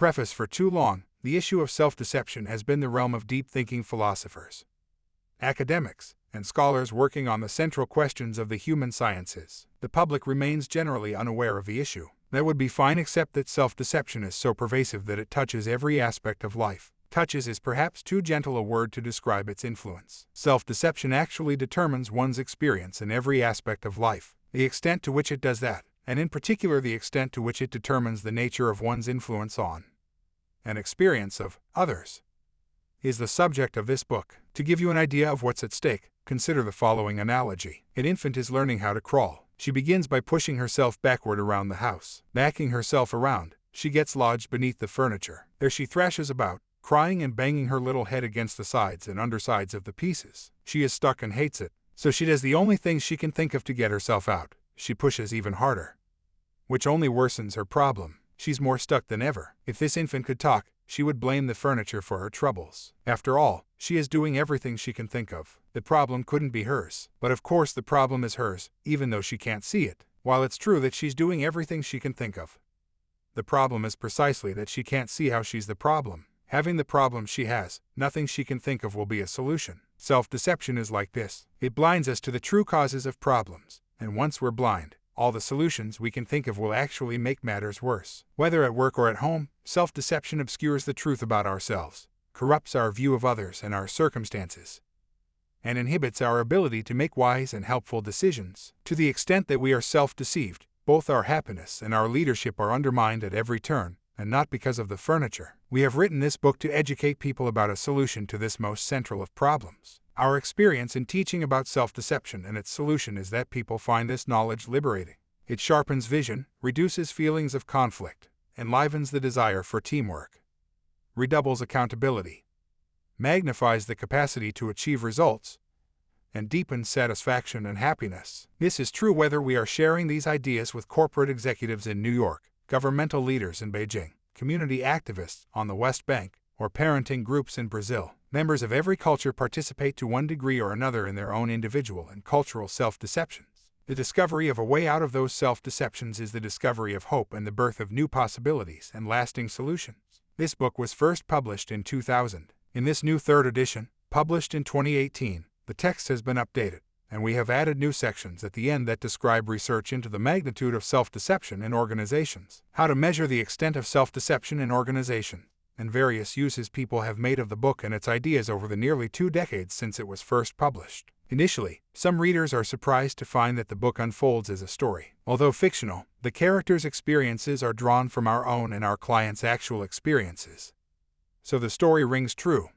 Preface. For too long, the issue of self-deception has been the realm of deep-thinking philosophers, academics, and scholars working on the central questions of the human sciences. The public remains generally unaware of the issue. That would be fine, except that self-deception is so pervasive that it touches every aspect of life. Touches is perhaps too gentle a word to describe its influence. Self-deception actually determines one's experience in every aspect of life. The extent to which it does that, and in particular the extent to which it determines the nature of one's influence on and experience of others, is the subject of this book. To give you an idea of what's at stake, consider the following analogy. An infant is learning how to crawl. She begins by pushing herself backward around the house. Backing herself around, she gets lodged beneath the furniture. There she thrashes about, crying and banging her little head against the sides and undersides of the pieces. She is stuck and hates it, so she does the only thing she can think of to get herself out. She pushes even harder, which only worsens her problem. She's more stuck than ever. If this infant could talk, she would blame the furniture for her troubles. After all, she is doing everything she can think of. The problem couldn't be hers. But of course the problem is hers, even though she can't see it. While it's true that she's doing everything she can think of, the problem is precisely that she can't see how she's the problem. Having the problem she has, nothing she can think of will be a solution. Self-deception is like this. It blinds us to the true causes of problems, and once we're blind, all the solutions we can think of will actually make matters worse. Whether at work or at home, self-deception obscures the truth about ourselves, corrupts our view of others and our circumstances, and inhibits our ability to make wise and helpful decisions. To the extent that we are self-deceived, both our happiness and our leadership are undermined at every turn, and not because of the furniture. We have written this book to educate people about a solution to this most central of problems. Our experience in teaching about self-deception and its solution is that people find this knowledge liberating. It sharpens vision, reduces feelings of conflict, enlivens the desire for teamwork, redoubles accountability, magnifies the capacity to achieve results, and deepens satisfaction and happiness. This is true whether we are sharing these ideas with corporate executives in New York, governmental leaders in Beijing, community activists on the West Bank, or parenting groups in Brazil. Members of every culture participate to one degree or another in their own individual and cultural self-deceptions. The discovery of a way out of those self-deceptions is the discovery of hope and the birth of new possibilities and lasting solutions. This book was first published in 2000. In this new third edition, published in 2018, the text has been updated, and we have added new sections at the end that describe research into the magnitude of self-deception in organizations, how to measure the extent of self-deception in organizations, and various uses people have made of the book and its ideas over the nearly 2 decades since it was first published. Initially, some readers are surprised to find that the book unfolds as a story. Although fictional, the characters' experiences are drawn from our own and our clients' actual experiences. So the story rings true,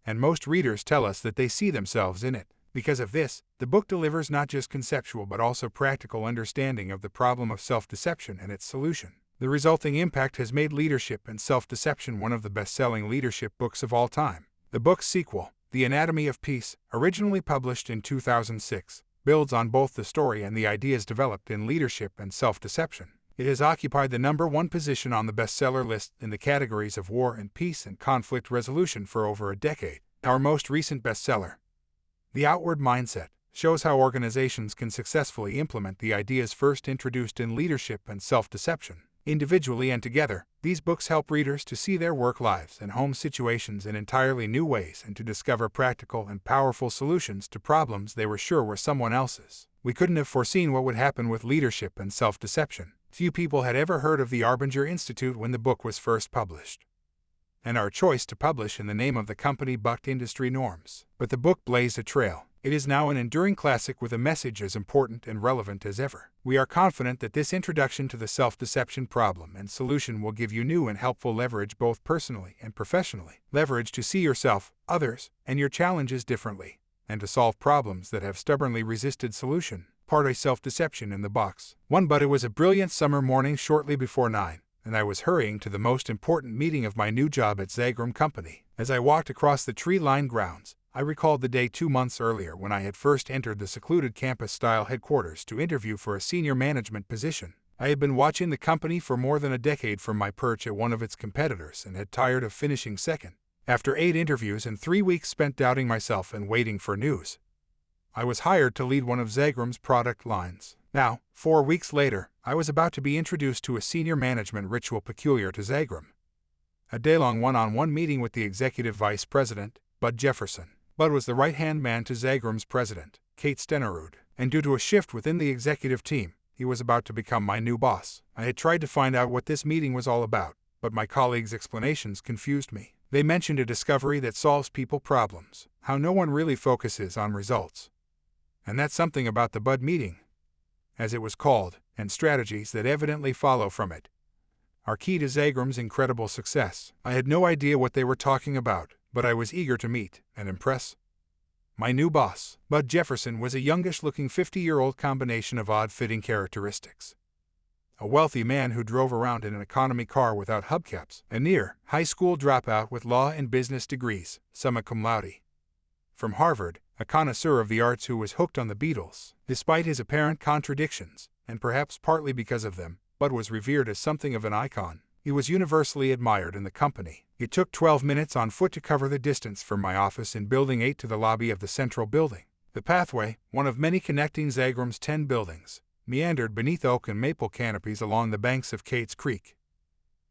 and most readers tell us that they see themselves in it. Because of this, the book delivers not just conceptual but also practical understanding of the problem of self-deception and its solution. The resulting impact has made Leadership and Self-Deception one of the best-selling leadership books of all time. The book's sequel, The Anatomy of Peace, originally published in 2006, builds on both the story and the ideas developed in Leadership and Self-Deception. It has occupied the #1 position on the bestseller list in the categories of war and peace and conflict resolution for over a decade. Our most recent bestseller, The Outward Mindset, shows how organizations can successfully implement the ideas first introduced in Leadership and Self-Deception. Individually and together, these books help readers to see their work lives and home situations in entirely new ways and to discover practical and powerful solutions to problems they were sure were someone else's. We couldn't have foreseen what would happen with Leadership and Self-Deception. Few people had ever heard of the Arbinger Institute when the book was first published, and our choice to publish in the name of the company bucked industry norms. But the book blazed a trail. It is now an enduring classic with a message as important and relevant as ever. We are confident that this introduction to the self-deception problem and solution will give you new and helpful leverage both personally and professionally. Leverage to see yourself, others, and your challenges differently, and to solve problems that have stubbornly resisted solution. Part A: Self-Deception in the Box. 1. But it was a brilliant summer morning shortly before 9, and I was hurrying to the most important meeting of my new job at Zagram Company. As I walked across the tree-lined grounds, I recalled the day 2 months earlier when I had first entered the secluded campus-style headquarters to interview for a senior management position. I had been watching the company for more than a decade from my perch at one of its competitors and had tired of finishing second. After 8 interviews and 3 weeks spent doubting myself and waiting for news, I was hired to lead one of Zagram's product lines. Now, 4 weeks later, I was about to be introduced to a senior management ritual peculiar to Zagram. A day-long one-on-one meeting with the executive vice president, Bud Jefferson. Bud was the right-hand man to Zagram's president, Kate Stenerud, and due to a shift within the executive team, he was about to become my new boss. I had tried to find out what this meeting was all about, but my colleagues' explanations confused me. They mentioned a discovery that solves people problems, how no one really focuses on results. And that's something about the Bud meeting, as it was called, and strategies that evidently follow from it are key to Zagram's incredible success. I had no idea what they were talking about, but I was eager to meet and impress my new boss. Bud Jefferson was a youngish-looking 50-year-old combination of odd-fitting characteristics. A wealthy man who drove around in an economy car without hubcaps, a near-high school dropout with law and business degrees, summa cum laude. From Harvard, a connoisseur of the arts who was hooked on the Beatles. Despite his apparent contradictions, and perhaps partly because of them, Bud was revered as something of an icon. He was universally admired in the company. It took 12 minutes on foot to cover the distance from my office in Building 8 to the lobby of the central building. The pathway, one of many connecting Zagram's 10 buildings, meandered beneath oak and maple canopies along the banks of Kate's Creek,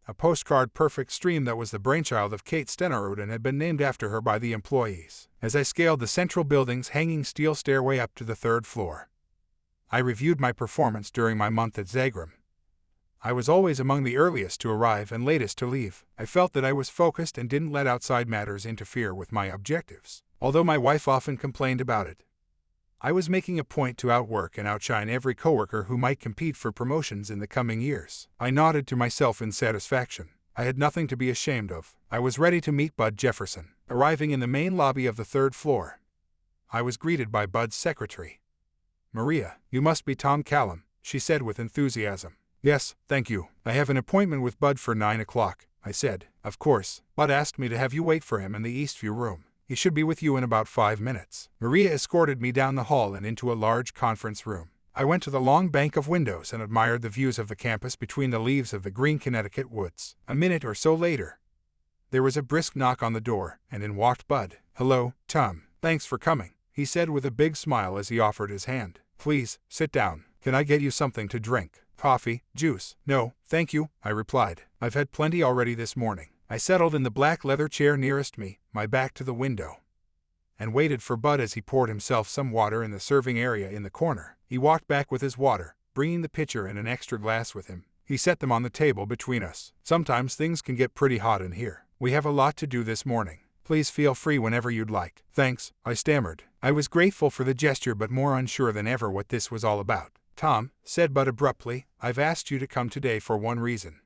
a postcard-perfect stream that was the brainchild of Kate Stenerud and had been named after her by the employees. As I scaled the central building's hanging steel stairway up to the 3rd floor, I reviewed my performance during my month at Zagram. I was always among the earliest to arrive and latest to leave. I felt that I was focused and didn't let outside matters interfere with my objectives. Although my wife often complained about it, I was making a point to outwork and outshine every coworker who might compete for promotions in the coming years. I nodded to myself in satisfaction. I had nothing to be ashamed of. I was ready to meet Bud Jefferson. Arriving in the main lobby of the 3rd floor, I was greeted by Bud's secretary. "Maria, you must be Tom Callum," she said with enthusiasm. "Yes, thank you. I have an appointment with Bud for 9 o'clock, I said. "Of course. Bud asked me to have you wait for him in the Eastview room. He should be with you in about 5 minutes. Maria escorted me down the hall and into a large conference room. I went to the long bank of windows and admired the views of the campus between the leaves of the green Connecticut woods. A minute or so later, there was a brisk knock on the door, and in walked Bud. "Hello, Tom. Thanks for coming," he said with a big smile as he offered his hand. "Please, sit down. Can I get you something to drink? Coffee, juice?" "No, thank you," I replied. "I've had plenty already this morning." I settled in the black leather chair nearest me, my back to the window, and waited for Bud as he poured himself some water in the serving area in the corner. He walked back with his water, bringing the pitcher and an extra glass with him. He set them on the table between us. "Sometimes things can get pretty hot in here. We have a lot to do this morning. Please feel free whenever you'd like." "Thanks," I stammered. I was grateful for the gesture but more unsure than ever what this was all about. "Tom," said Bud abruptly, "I've asked you to come today for one reason."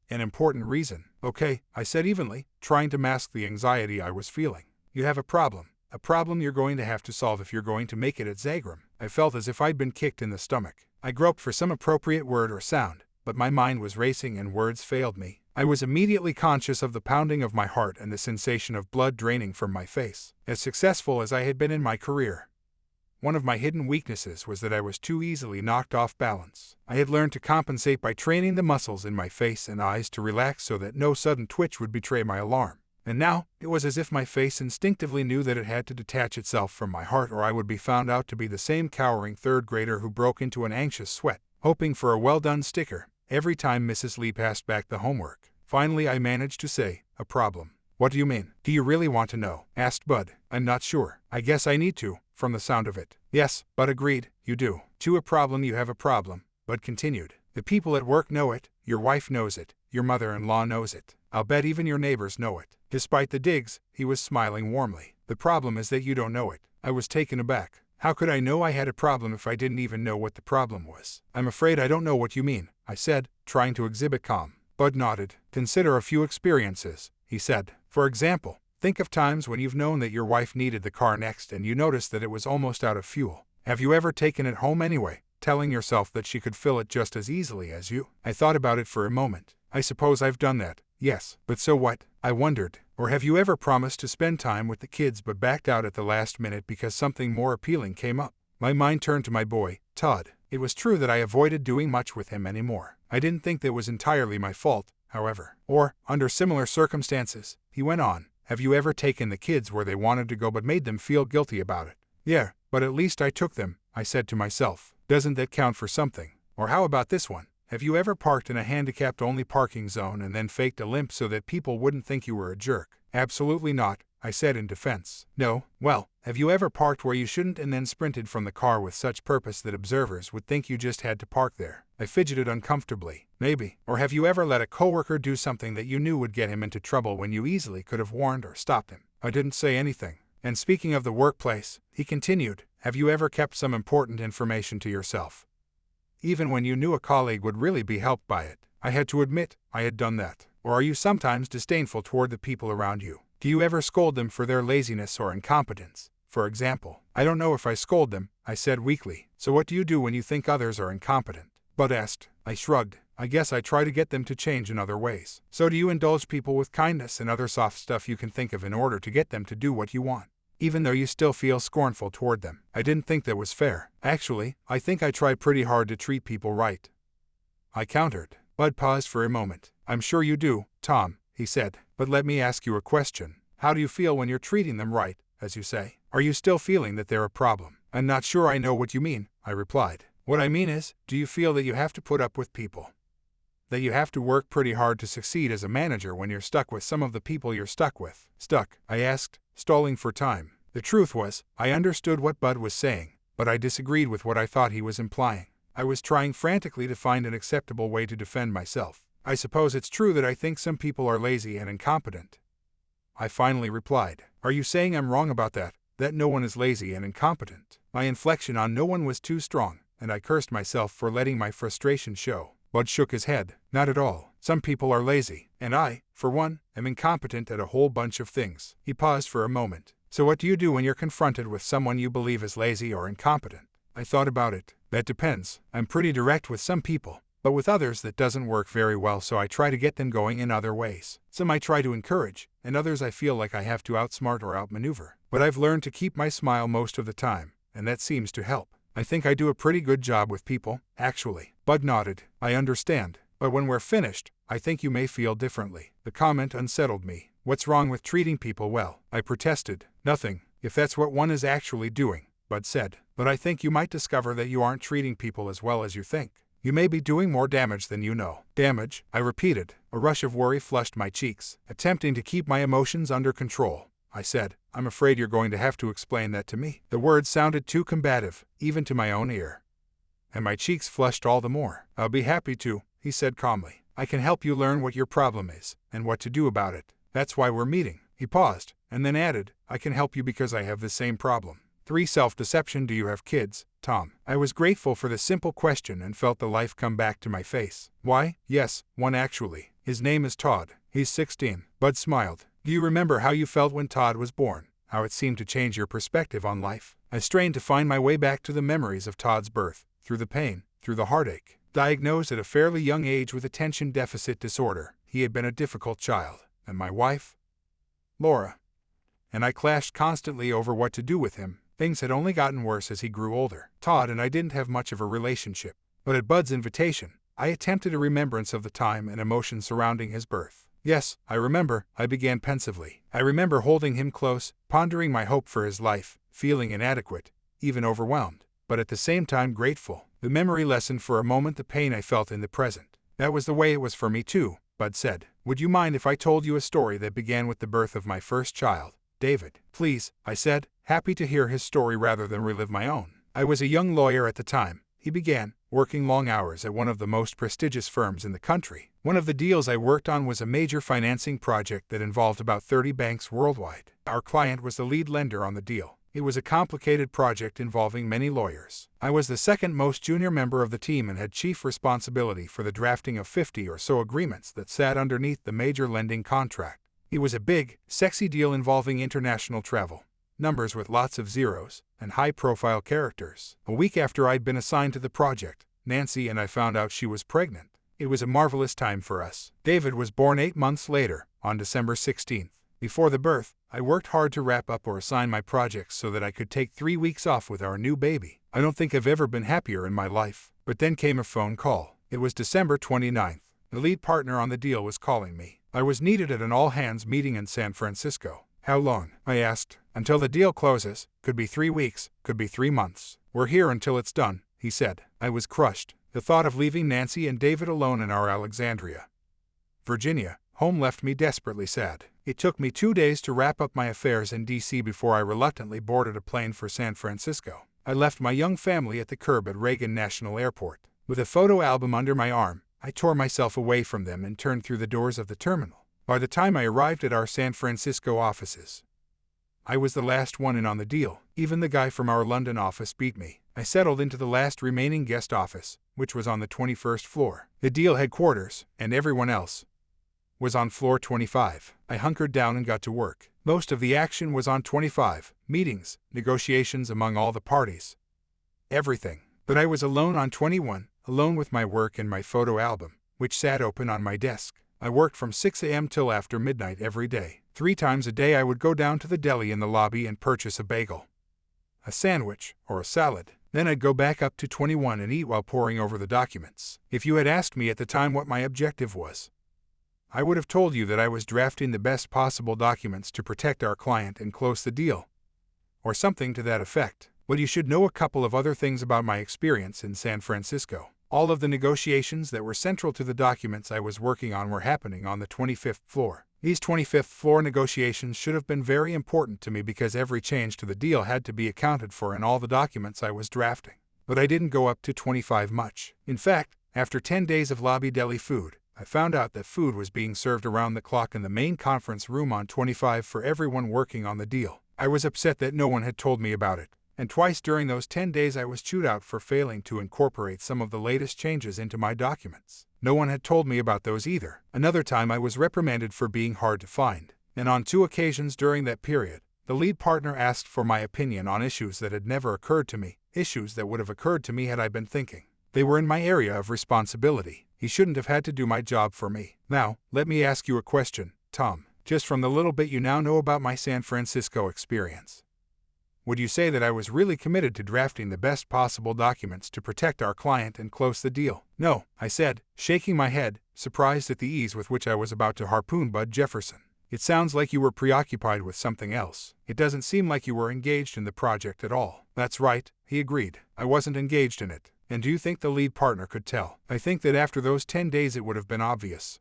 "An important reason." "Okay," I said evenly, trying to mask the anxiety I was feeling. "You have a problem you're going to have to solve if you're going to make it at Zagram." I felt as if I'd been kicked in the stomach. I groped for some appropriate word or sound, but my mind was racing and words failed me. I was immediately conscious of the pounding of my heart and the sensation of blood draining from my face. As successful as I had been in my career, one of my hidden weaknesses was that I was too easily knocked off balance. I had learned to compensate by training the muscles in my face and eyes to relax so that no sudden twitch would betray my alarm. And now, it was as if my face instinctively knew that it had to detach itself from my heart or I would be found out to be the same cowering 3rd grader who broke into an anxious sweat, hoping for a well-done sticker every time Mrs. Lee passed back the homework. Finally I managed to say, "A problem." "What do you mean?" "Do you really want to know?" asked Bud. "I'm not sure. I guess I need to, from the sound of it." "Yes," Bud agreed, "you do." "To a problem you have a problem," Bud continued. "The people at work know it, your wife knows it, your mother-in-law knows it. I'll bet even your neighbors know it." Despite the digs, he was smiling warmly. "The problem is that you don't know it." I was taken aback. How could I know I had a problem if I didn't even know what the problem was? "I'm afraid I don't know what you mean," I said, trying to exhibit calm. Bud nodded. "Consider a few experiences," he said. "For example, think of times when you've known that your wife needed the car next and you noticed that it was almost out of fuel. Have you ever taken it home anyway, telling yourself that she could fill it just as easily as you?" I thought about it for a moment. "I suppose I've done that. Yes, but so what?" I wondered. "Or have you ever promised to spend time with the kids but backed out at the last minute because something more appealing came up?" My mind turned to my boy, Todd. It was true that I avoided doing much with him anymore. I didn't think that was entirely my fault, however. "Or, under similar circumstances," he went on, "have you ever taken the kids where they wanted to go but made them feel guilty about it?" "Yeah, but at least I took them," I said to myself. "Doesn't that count for something?" "Or how about this one? Have you ever parked in a handicapped-only parking zone and then faked a limp so that people wouldn't think you were a jerk? Absolutely not, I said in defense. No? Well, have you ever parked where you shouldn't and then sprinted from the car with such purpose that observers would think you just had to park there? I fidgeted uncomfortably. Maybe. Or have you ever let a coworker do something that you knew would get him into trouble when you easily could have warned or stopped him? I didn't say anything. And speaking of the workplace, he continued, have you ever kept some important information to yourself, even when you knew a colleague would really be helped by it? I had to admit, I had done that. Or are you sometimes disdainful toward the people around you? Do you ever scold them for their laziness or incompetence? For example, I don't know if I scold them, I said weakly. So what do you do when you think others are incompetent? Bud asked. I shrugged. I guess I try to get them to change in other ways. So do you indulge people with kindness and other soft stuff you can think of in order to get them to do what you want, even though you still feel scornful toward them? I didn't think that was fair. Actually, I think I try pretty hard to treat people right, I countered. Bud paused for a moment. I'm sure you do, Tom, he said. But let me ask you a question. How do you feel when you're treating them right, as you say? Are you still feeling that they're a problem? I'm not sure I know what you mean, I replied. What I mean is, do you feel that you have to put up with people? That you have to work pretty hard to succeed as a manager when you're stuck with some of the people you're stuck with? Stuck? I asked, stalling for time. The truth was, I understood what Bud was saying, but I disagreed with what I thought he was implying. I was trying frantically to find an acceptable way to defend myself. I suppose it's true that I think some people are lazy and incompetent, I finally replied. Are you saying I'm wrong about that? That no one is lazy and incompetent? My inflection on no one was too strong, and I cursed myself for letting my frustration show. Bud shook his head. Not at all. Some people are lazy, and I, for one, am incompetent at a whole bunch of things. He paused for a moment. So what do you do when you're confronted with someone you believe is lazy or incompetent? I thought about it. That depends. I'm pretty direct with some people, but with others that doesn't work very well, so I try to get them going in other ways. Some I try to encourage, and others I feel like I have to outsmart or outmaneuver. But I've learned to keep my smile most of the time, and that seems to help. I think I do a pretty good job with people, actually. Bud nodded. I understand. But when we're finished, I think you may feel differently. The comment unsettled me. What's wrong with treating people well? I protested. Nothing, if that's what one is actually doing, Bud said. But I think you might discover that you aren't treating people as well as you think. You may be doing more damage than you know. Damage? I repeated. A rush of worry flushed my cheeks. Attempting to keep my emotions under control, I said, I'm afraid you're going to have to explain that to me. The words sounded too combative, even to my own ear, and my cheeks flushed all the more. I'll be happy to, he said calmly. I can help you learn what your problem is, and what to do about it. That's why we're meeting. He paused, and then added, I can help you because I have the same problem. 3. Self-deception. Do you have kids, Tom? I was grateful for the simple question and felt the life come back to my face. Why? Yes, one actually. His name is Todd. He's 16. Bud smiled. Do you remember how you felt when Todd was born? How it seemed to change your perspective on life? I strained to find my way back to the memories of Todd's birth, through the pain, through the heartache. Diagnosed at a fairly young age with attention deficit disorder, he had been a difficult child. And my wife, Laura, and I clashed constantly over what to do with him. Things had only gotten worse as he grew older. Todd and I didn't have much of a relationship, but at Bud's invitation, I attempted a remembrance of the time and emotion surrounding his birth. Yes, I remember, I began pensively. I remember holding him close, pondering my hope for his life, feeling inadequate, even overwhelmed, but at the same time grateful. The memory lessened for a moment the pain I felt in the present. That was the way it was for me too, Bud said. Would you mind if I told you a story that began with the birth of my first child, David? Please, I said, happy to hear his story rather than relive my own. I was a young lawyer at the time, he began, working long hours at one of the most prestigious firms in the country. One of the deals I worked on was a major financing project that involved about 30 banks worldwide. Our client was the lead lender on the deal. It was a complicated project involving many lawyers. I was the second most junior member of the team and had chief responsibility for the drafting of 50 or so agreements that sat underneath the major lending contract. It was a big, sexy deal involving international travel, numbers with lots of zeros, and high-profile characters. A week after I'd been assigned to the project, Nancy and I found out she was pregnant. It was a marvelous time for us. David was born 8 months later, on December 16th. Before the birth, I worked hard to wrap up or assign my projects so that I could take 3 weeks off with our new baby. I don't think I've ever been happier in my life. But then came a phone call. It was December 29th. The lead partner on the deal was calling me. I was needed at an all-hands meeting in San Francisco. How long? I asked. Until the deal closes. Could be 3 weeks, could be 3 months. We're here until it's done, he said. I was crushed. The thought of leaving Nancy and David alone in our Alexandria, Virginia, home left me desperately sad. It took me 2 days to wrap up my affairs in D.C. before I reluctantly boarded a plane for San Francisco. I left my young family at the curb at Reagan National Airport. With a photo album under my arm, I tore myself away from them and turned through the doors of the terminal. By the time I arrived at our San Francisco offices, I was the last one in on the deal. Even the guy from our London office beat me. I settled into the last remaining guest office, which was on the 21st floor. The deal headquarters, and everyone else, was on floor 25. I hunkered down and got to work. Most of the action was on 25, meetings, negotiations among all the parties, everything. But I was alone on 21, alone with my work and my photo album, which sat open on my desk. I worked from 6 a.m. till after midnight every day. 3 times a day I would go down to the deli in the lobby and purchase a bagel, a sandwich, or a salad. Then I'd go back up to 21 and eat while poring over the documents. If you had asked me at the time what my objective was, I would have told you that I was drafting the best possible documents to protect our client and close the deal, or something to that effect. But you should know a couple of other things about my experience in San Francisco. All of the negotiations that were central to the documents I was working on were happening on the 25th floor. These 25th floor negotiations should have been very important to me because every change to the deal had to be accounted for in all the documents I was drafting. But I didn't go up to 25 much. In fact, after 10 days of lobby deli food, I found out that food was being served around the clock in the main conference room on 25 for everyone working on the deal. I was upset that no one had told me about it, and twice during those 10 days I was chewed out for failing to incorporate some of the latest changes into my documents. No one had told me about those either. Another time I was reprimanded for being hard to find, and on 2 occasions during that period, the lead partner asked for my opinion on issues that had never occurred to me, issues that would have occurred to me had I been thinking. They were in my area of responsibility. He shouldn't have had to do my job for me. Now, let me ask you a question, Tom. Just from the little bit you now know about my San Francisco experience, would you say that I was really committed to drafting the best possible documents to protect our client and close the deal? No, I said, shaking my head, surprised at the ease with which I was about to harpoon Bud Jefferson. It sounds like you were preoccupied with something else. It doesn't seem like you were engaged in the project at all. That's right, he agreed. I wasn't engaged in it. And do you think the lead partner could tell? I think that after those 10 days it would have been obvious,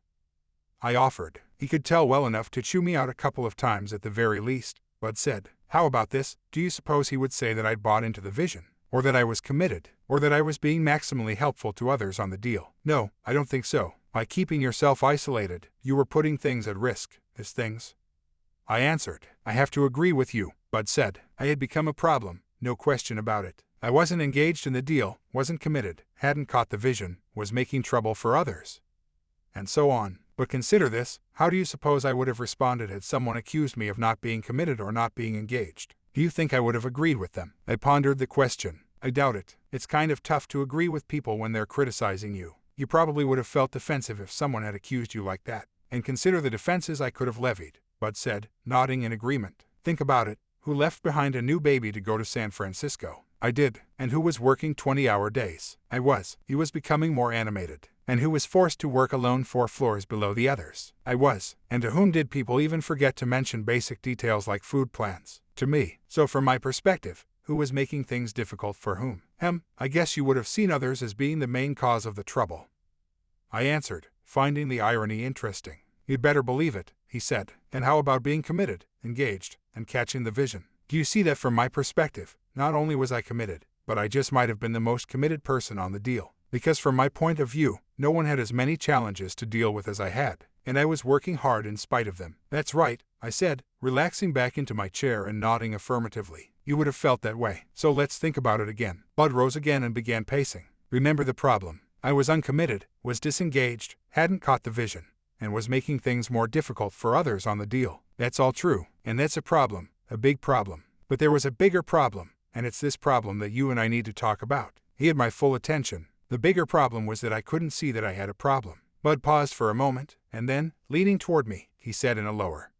I offered. He could tell well enough to chew me out a couple of times at the very least. Bud said, how about this? Do you suppose he would say that I'd bought into the vision? Or that I was committed? Or that I was being maximally helpful to others on the deal? No, I don't think so. By keeping yourself isolated, you were putting things at risk. As things? I answered. I have to agree with you, Bud said. I had become a problem, no question about it. I wasn't engaged in the deal, wasn't committed, hadn't caught the vision, was making trouble for others, and so on. But consider this, how do you suppose I would have responded had someone accused me of not being committed or not being engaged? Do you think I would have agreed with them? I pondered the question. I doubt it. It's kind of tough to agree with people when they're criticizing you. You probably would have felt defensive if someone had accused you like that. And consider the defenses I could have levied, Bud said, nodding in agreement. Think about it. Who left behind a new baby to go to San Francisco? I did. And who was working 20-hour days? I was. He was becoming more animated. And who was forced to work alone 4 floors below the others? I was. And to whom did people even forget to mention basic details like food plans? To me. So from my perspective, who was making things difficult for whom? I guess you would have seen others as being the main cause of the trouble, I answered, finding the irony interesting. You'd better believe it, he said. And how about being committed, engaged, and catching the vision? Do you see that from my perspective? Not only was I committed, but I just might have been the most committed person on the deal. Because from my point of view, no one had as many challenges to deal with as I had, and I was working hard in spite of them. That's right, I said, relaxing back into my chair and nodding affirmatively. You would have felt that way. So let's think about it again. Bud rose again and began pacing. Remember the problem. I was uncommitted, was disengaged, hadn't caught the vision, and was making things more difficult for others on the deal. That's all true, and that's a problem, a big problem. But there was a bigger problem, and it's this problem that you and I need to talk about. He had my full attention. The bigger problem was that I couldn't see that I had a problem. Bud paused for a moment, and then, leaning toward me, he said in a lower,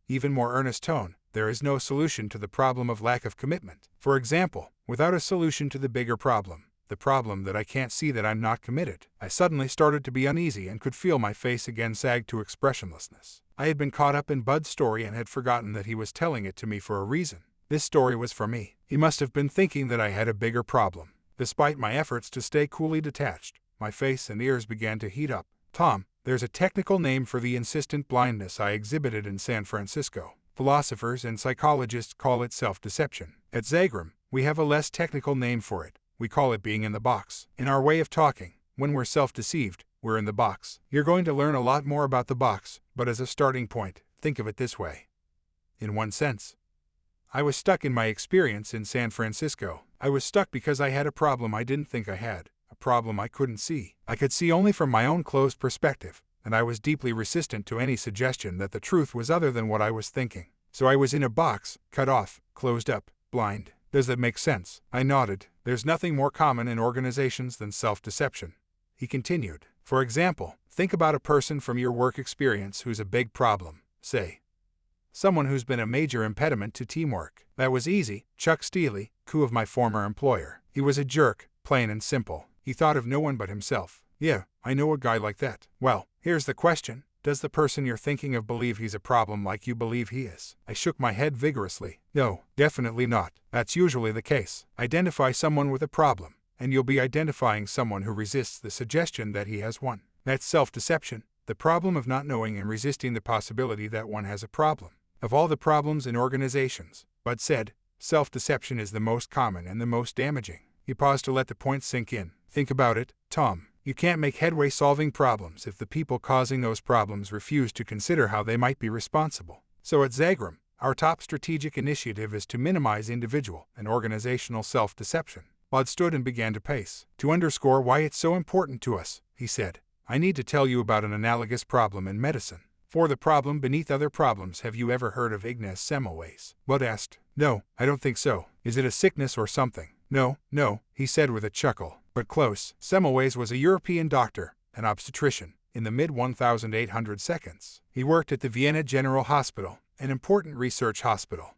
even more earnest tone, there is no solution to the problem of lack of commitment. For example, without a solution to the bigger problem, the problem that I can't see that I'm not committed. I suddenly started to be uneasy and could feel my face again sag to expressionlessness. I had been caught up in Bud's story and had forgotten that he was telling it to me for a reason. This story was for me. He must have been thinking that I had a bigger problem. Despite my efforts to stay coolly detached, my face and ears began to heat up. Tom, there's a technical name for the insistent blindness I exhibited in San Francisco. Philosophers and psychologists call it self-deception. At Zagram, we have a less technical name for it. We call it being in the box. In our way of talking, when we're self-deceived, we're in the box. You're going to learn a lot more about the box, but as a starting point, think of it this way. In one sense, I was stuck in my experience in San Francisco. I was stuck because I had a problem I didn't think I had, a problem I couldn't see. I could see only from my own closed perspective, and I was deeply resistant to any suggestion that the truth was other than what I was thinking. So I was in a box, cut off, closed up, blind. Does that make sense? I nodded. There's nothing more common in organizations than self-deception. He continued. For example, think about a person from your work experience who's a big problem, say. Someone who's been a major impediment to teamwork. That was easy. Chuck Steely, coup of my former employer. He was a jerk, plain and simple. He thought of no one but himself. Yeah, I know a guy like that. Well, here's the question. Does the person you're thinking of believe he's a problem like you believe he is? I shook my head vigorously. No, definitely not. That's usually the case. Identify someone with a problem, and you'll be identifying someone who resists the suggestion that he has one. That's self-deception, the problem of not knowing and resisting the possibility that one has a problem. Of all the problems in organizations, Bud said, self-deception is the most common and the most damaging. He paused to let the point sink in. Think about it, Tom. You can't make headway solving problems if the people causing those problems refuse to consider how they might be responsible. So at Zagram, our top strategic initiative is to minimize individual and organizational self-deception. Bud stood and began to pace. To underscore why it's so important to us, he said, I need to tell you about an analogous problem in medicine. For the problem beneath other problems, have you ever heard of Ignace Semmelweis? Bud asked. No, I don't think so. Is it a sickness or something? No, he said with a chuckle. But close. Semmelweis was a European doctor, an obstetrician, in the mid-1800s. He worked at the Vienna General Hospital, an important research hospital,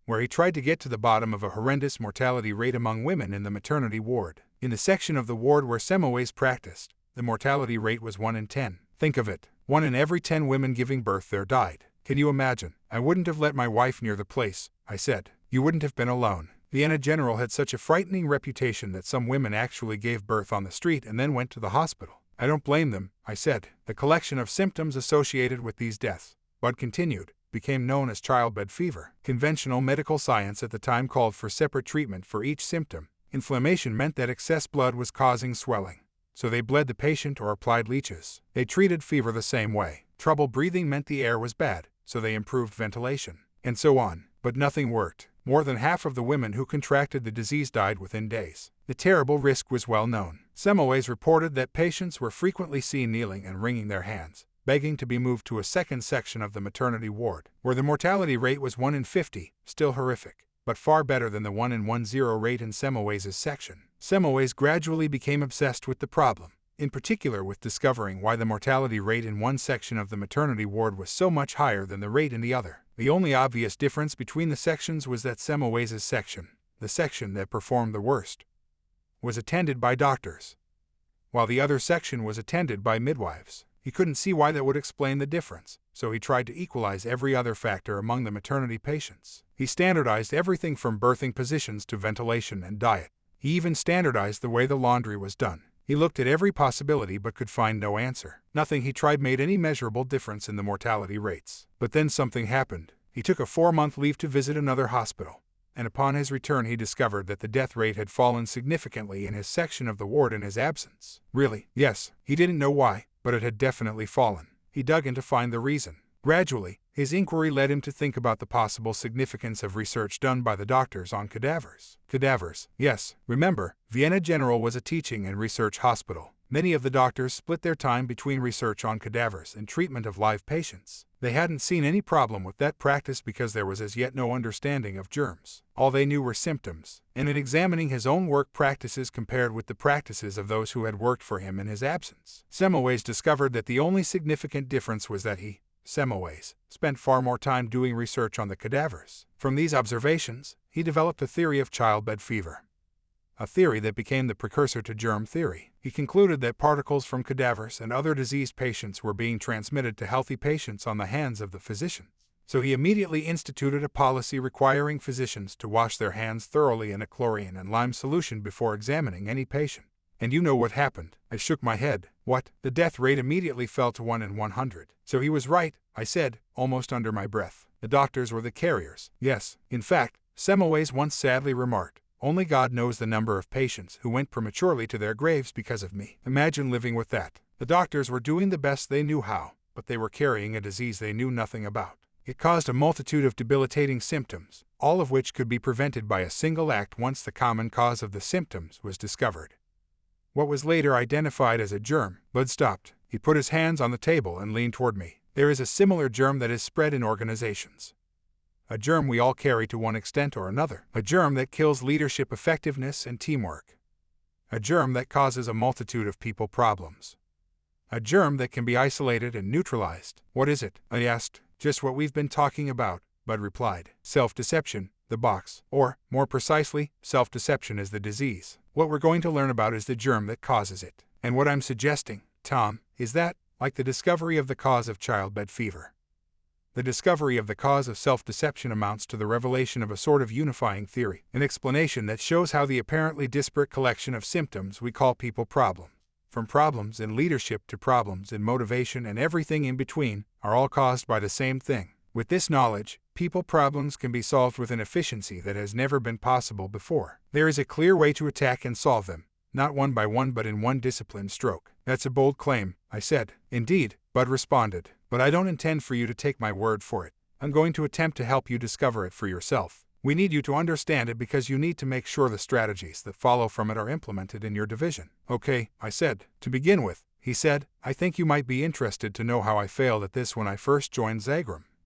where he tried to get to the bottom of a horrendous mortality rate among women in the maternity ward. In the section of the ward where Semmelweis practiced, the mortality rate was 1 in 10. Think of it. 1 in every 10 women giving birth there died. Can you imagine? I wouldn't have let my wife near the place, I said. You wouldn't have been alone. Vienna General had such a frightening reputation that some women actually gave birth on the street and then went to the hospital. I don't blame them, I said. The collection of symptoms associated with these deaths, Bud continued, became known as childbed fever. Conventional medical science at the time called for separate treatment for each symptom. Inflammation meant that excess blood was causing swelling, so they bled the patient or applied leeches. They treated fever the same way. Trouble breathing meant the air was bad, so they improved ventilation, and so on. But nothing worked. More than half of the women who contracted the disease died within days. The terrible risk was well known. Semmelweis reported that patients were frequently seen kneeling and wringing their hands, begging to be moved to a second section of the maternity ward, where the mortality rate was 1 in 50, still horrific, but far better than the 1 in 10 rate in Semmelweis' section. Semmelweis gradually became obsessed with the problem, in particular with discovering why the mortality rate in one section of the maternity ward was so much higher than the rate in the other. The only obvious difference between the sections was that Semmelweis' section, the section that performed the worst, was attended by doctors, while the other section was attended by midwives. He couldn't see why that would explain the difference, so he tried to equalize every other factor among the maternity patients. He standardized everything from birthing positions to ventilation and diet. He even standardized the way the laundry was done. He looked at every possibility but could find no answer. Nothing he tried made any measurable difference in the mortality rates. But then something happened. He took a 4-month leave to visit another hospital, and upon his return he discovered that the death rate had fallen significantly in his section of the ward in his absence. Really? Yes. He didn't know why, but it had definitely fallen. He dug in to find the reason. Gradually, his inquiry led him to think about the possible significance of research done by the doctors on cadavers. Cadavers, yes. Remember, Vienna General was a teaching and research hospital. Many of the doctors split their time between research on cadavers and treatment of live patients. They hadn't seen any problem with that practice because there was as yet no understanding of germs. All they knew were symptoms. And in examining his own work practices compared with the practices of those who had worked for him in his absence, Semmelweis discovered that the only significant difference was that he, Semmelweis, spent far more time doing research on the cadavers. From these observations, he developed a theory of childbed fever, a theory that became the precursor to germ theory. He concluded that particles from cadavers and other diseased patients were being transmitted to healthy patients on the hands of the physicians. So he immediately instituted a policy requiring physicians to wash their hands thoroughly in a chlorine and lime solution before examining any patient. And you know what happened? I shook my head. What? The death rate immediately fell to 1 in 100. So he was right, I said, almost under my breath. The doctors were the carriers. Yes. In fact, Semmelweis once sadly remarked, only God knows the number of patients who went prematurely to their graves because of me. Imagine living with that. The doctors were doing the best they knew how, but they were carrying a disease they knew nothing about. It caused a multitude of debilitating symptoms, all of which could be prevented by a single act once the common cause of the symptoms was discovered. What was later identified as a germ. Bud stopped. He put his hands on the table and leaned toward me. There is a similar germ that is spread in organizations. A germ we all carry to one extent or another. A germ that kills leadership effectiveness and teamwork. A germ that causes a multitude of people problems. A germ that can be isolated and neutralized. What is it? I asked. Just what we've been talking about, Bud replied. Self-deception, the box. Or, more precisely, self-deception is the disease. What we're going to learn about is the germ that causes it. And what I'm suggesting, Tom, is that, like the discovery of the cause of childbed fever, the discovery of the cause of self-deception amounts to the revelation of a sort of unifying theory, an explanation that shows how the apparently disparate collection of symptoms we call people problems, from problems in leadership to problems in motivation and everything in between, are all caused by the same thing. With this knowledge, people problems can be solved with an efficiency that has never been possible before. There is a clear way to attack and solve them, not one by one but in one disciplined stroke. That's a bold claim, I said. Indeed, Bud responded, but I don't intend for you to take my word for it. I'm going to attempt to help you discover it for yourself. We need you to understand it because you need to make sure the strategies that follow from it are implemented in your division. Okay, I said. To begin with, he said, I think you might be interested to know how I failed at this when I first joined Zagram.